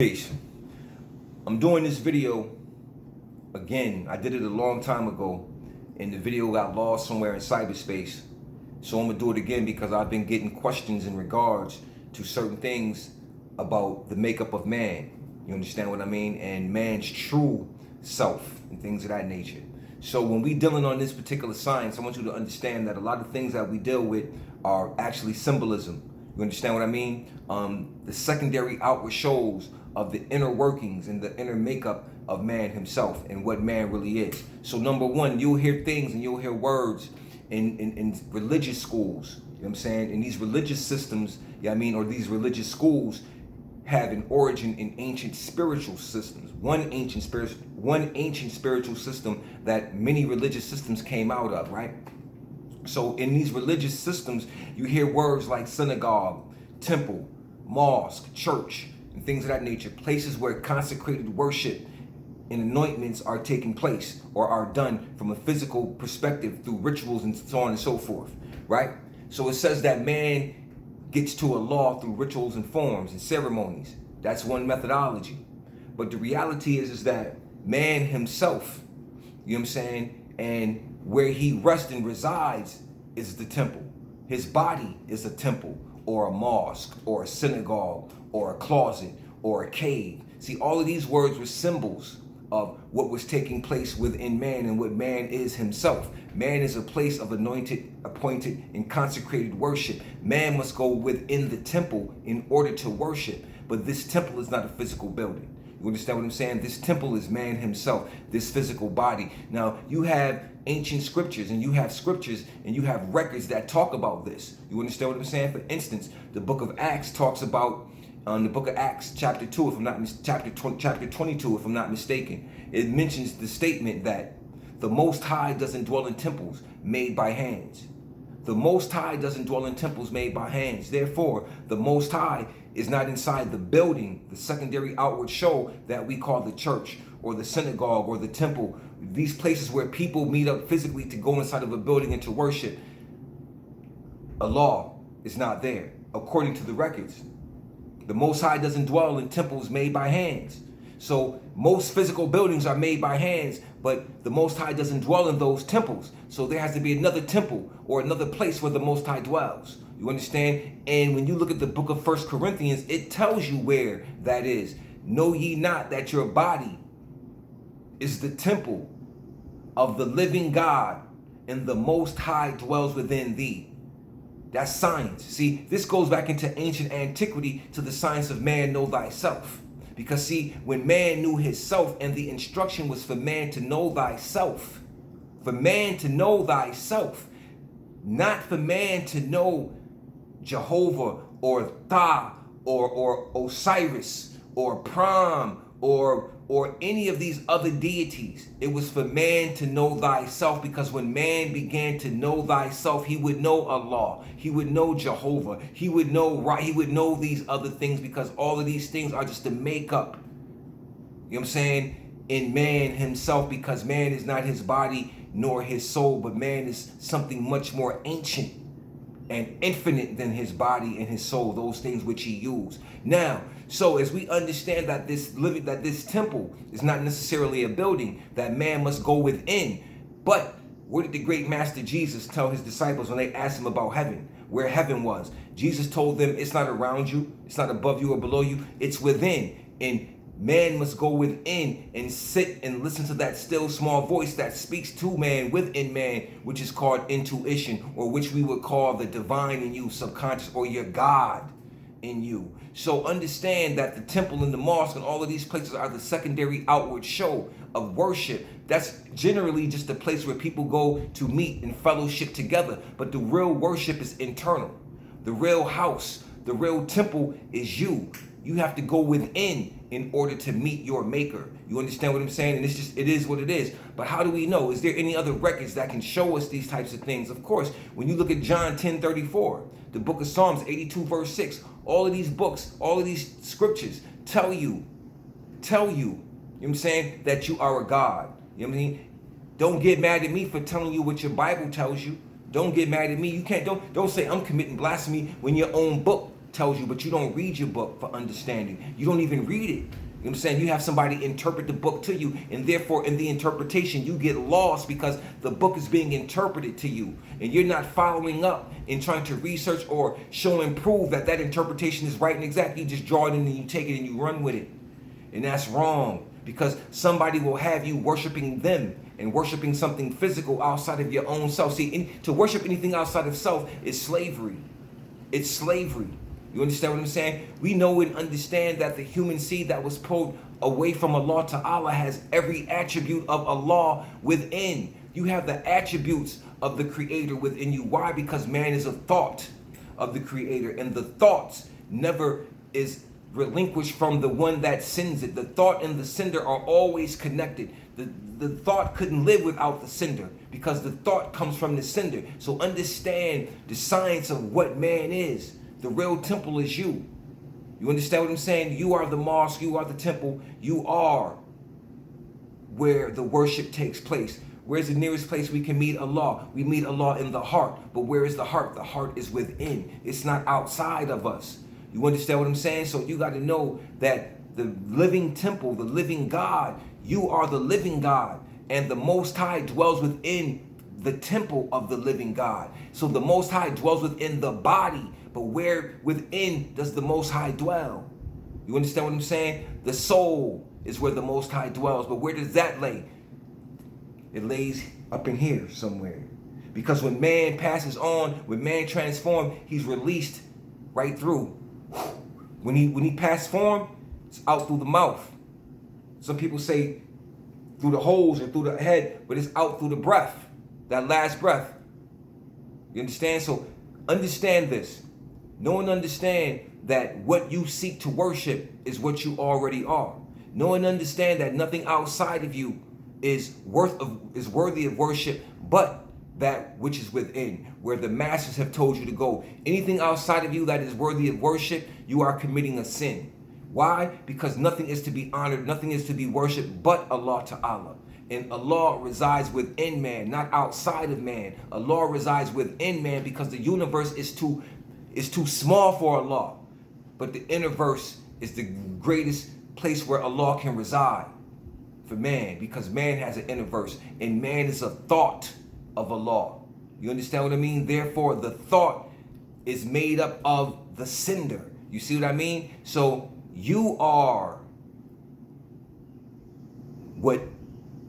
Peace. I'm doing this video again. I did it a long time ago and the video got lost somewhere in cyberspace. So I'm gonna do it again because I've been getting questions in regards to certain things about the makeup of man. You understand what I mean? And man's true self and things of that nature. So when we dealing on this particular science, I want you to understand that a lot of things that we deal with are actually symbolism. You understand what I mean? The secondary outward shows of the inner workings and the inner makeup of man himself and what man really is. So number one, you'll hear things and you'll hear words in religious schools, you know what I'm saying? And these religious systems, or these religious schools have an origin in ancient spiritual systems. One ancient spiritual system that many religious systems came out of, right? So in these religious systems, you hear words like synagogue, temple, mosque, church, and things of that nature, places where consecrated worship and anointments are taking place or are done from a physical perspective through rituals and so on and so forth, right? So it says that man gets to a law through rituals and forms and ceremonies. That's one methodology. But the reality is that man himself, you know what I'm saying, and where he rests and resides is the temple. His body is a temple or a mosque or a synagogue or a closet or a cave. See, all of these words were symbols of what was taking place within man and what man is himself. Man is a place of anointed, appointed, and consecrated worship. Man must go within the temple in order to worship. But this temple is not a physical building. You understand what I'm saying? This temple is man himself, this physical body. Now, you have ancient scriptures and you have scriptures and you have records that talk about this. You understand what I'm saying? For instance, the book of Acts talks about, the book of Acts chapter 2, if I'm not chapter 22, if I'm not mistaken, it mentions the statement that the Most High doesn't dwell in temples made by hands. The Most High doesn't dwell in temples made by hands. Therefore, the Most High is not inside the building, the secondary outward show that we call the church or the synagogue or the temple. These places where people meet up physically to go inside of a building and to worship. Allah is not there, according to the records. The Most High doesn't dwell in temples made by hands. So most physical buildings are made by hands, but the Most High doesn't dwell in those temples. So there has to be another temple or another place where the Most High dwells. You understand? And when you look at the book of 1 Corinthians, it tells you where that is. Know ye not that your body is the temple of the living God, and the Most High dwells within thee. That's science. See, this goes back into ancient antiquity to the science of man, know thyself. Because see, when man knew his self, and the instruction was for man to know thyself, for man to know thyself, not for man to know Jehovah or Tha or Osiris or Pram or any of these other deities. It was for man to know thyself, because when man began to know thyself, he would know Allah, he would know Jehovah, he would know these other things, because all of these things are just the makeup, you know what I'm saying, in man himself, because man is not his body nor his soul, but man is something much more ancient and infinite than his body and his soul, those things which he used. Now, so as we understand that this temple is not necessarily a building, that man must go within. But what did the great master Jesus tell his disciples when they asked him about heaven, where heaven was? Jesus told them it's not around you, it's not above you or below you, it's within. And man must go within and sit and listen to that still small voice that speaks to man within man, which is called intuition, or which we would call the divine in you, subconscious, or your God in you. So understand that the temple and the mosque and all of these places are the secondary outward show of worship. That's generally just a place where people go to meet and fellowship together. But the real worship is internal. The real house, the real temple is you. You have to go within in order to meet your maker. You understand what I'm saying? And it is what it is. But how do we know? Is there any other records that can show us these types of things? Of course, when you look at John 10:34, the book of Psalms 82 verse 6, all of these books, all of these scriptures tell you, you know what I'm saying, that you are a God. You know what I mean? Don't get mad at me for telling you what your Bible tells you. Don't get mad at me. You can't, don't say I'm committing blasphemy when your own book tells you, but you don't read your book for understanding. You don't even read it. You know what I'm saying? You have somebody interpret the book to you, and therefore in the interpretation you get lost because the book is being interpreted to you, and you're not following up and trying to research or show and prove that that interpretation is right and exact. You just draw it in and you take it and you run with it. And that's wrong, because somebody will have you worshiping them and worshiping something physical outside of your own self. See, to worship anything outside of self is slavery. It's slavery. You understand what I'm saying? We know and understand that the human seed that was pulled away from Allah Ta'ala has every attribute of Allah within. You have the attributes of the Creator within you. Why? Because man is a thought of the Creator, and the thoughts never is relinquished from the one that sends it. The thought and the sender are always connected. The thought couldn't live without the sender, because the thought comes from the sender. So understand the science of what man is. The real temple is you. You understand what I'm saying? You are the mosque, you are the temple, you are where the worship takes place. Where's the nearest place we can meet Allah? We meet Allah in the heart. But where is the heart? The heart is within. It's not outside of us. You understand what I'm saying? So you got to know that the living temple, the living God, you are the living God. And the Most High dwells within the temple of the living God. So the Most High dwells within the body. But where within does the Most High dwell? You understand what I'm saying? The soul is where the Most High dwells. But where does that lay? It lays up in here somewhere. Because when man passes on, when man transforms, he's released right through. When he passed form, it's out through the mouth. Some people say through the holes or through the head, but it's out through the breath. That last breath. You understand? So understand this. Know and understand that what you seek to worship is what you already are. Know and understand that nothing outside of you is worthy of worship, but that which is within, where the masters have told you to go. Anything outside of you that is worthy of worship, you are committing a sin. Why? Because nothing is to be honored, nothing is to be worshipped but Allah Ta'ala. And Allah resides within man, not outside of man. Allah resides within man because the universe is too small for Allah. But the universe is the greatest place where Allah can reside for man, because man has an universe and man is a thought of Allah. You understand what I mean? Therefore, the thought is made up of the sender. You see what I mean? So you are what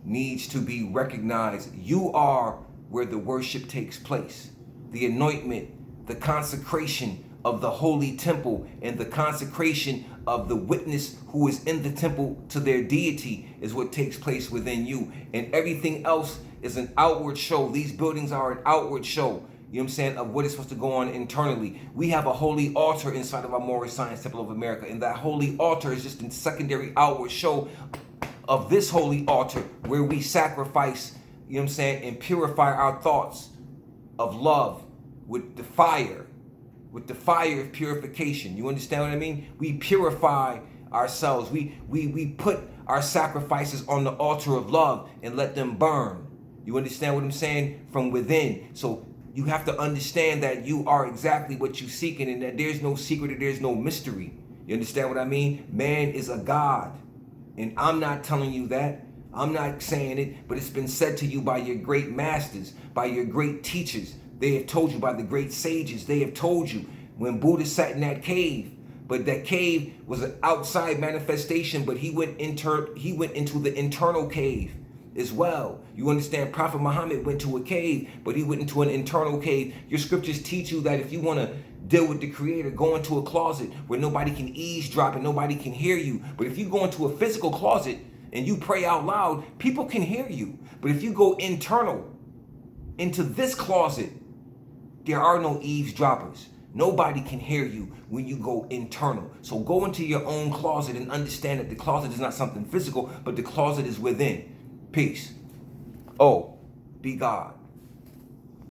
needs to be recognized. You are where the worship takes place. The anointment, the consecration of the holy temple, and the consecration of the witness who is in the temple to their deity is what takes place within you. And everything else is an outward show. These buildings are an outward show, you know what I'm saying, of what is supposed to go on internally. We have a holy altar inside of our Moorish Science Temple of America, and that holy altar is just a secondary outward show of this holy altar where we sacrifice, you know what I'm saying, and purify our thoughts of love with the fire of purification. You understand what I mean? We purify ourselves. We put our sacrifices on the altar of love and let them burn. You understand what I'm saying? From within. So you have to understand that you are exactly what you're seeking, and that there's no secret and there's no mystery. You understand what I mean? Man is a God. And I'm not telling you that. I'm not saying it, but it's been said to you by your great masters, by your great teachers. They have told you, by the great sages. They have told you when Buddha sat in that cave. But that cave was an outside manifestation, but he went into the internal cave as well. You understand? Prophet Muhammad went to a cave, but he went into an internal cave. Your scriptures teach you that if you want to deal with the Creator, go into a closet where nobody can eavesdrop and nobody can hear you. But if you go into a physical closet and you pray out loud, people can hear you. But if you go internal into this closet, there are no eavesdroppers. Nobody can hear you when you go internal. So go into your own closet and understand that the closet is not something physical, but the closet is within. Peace. Oh, be God.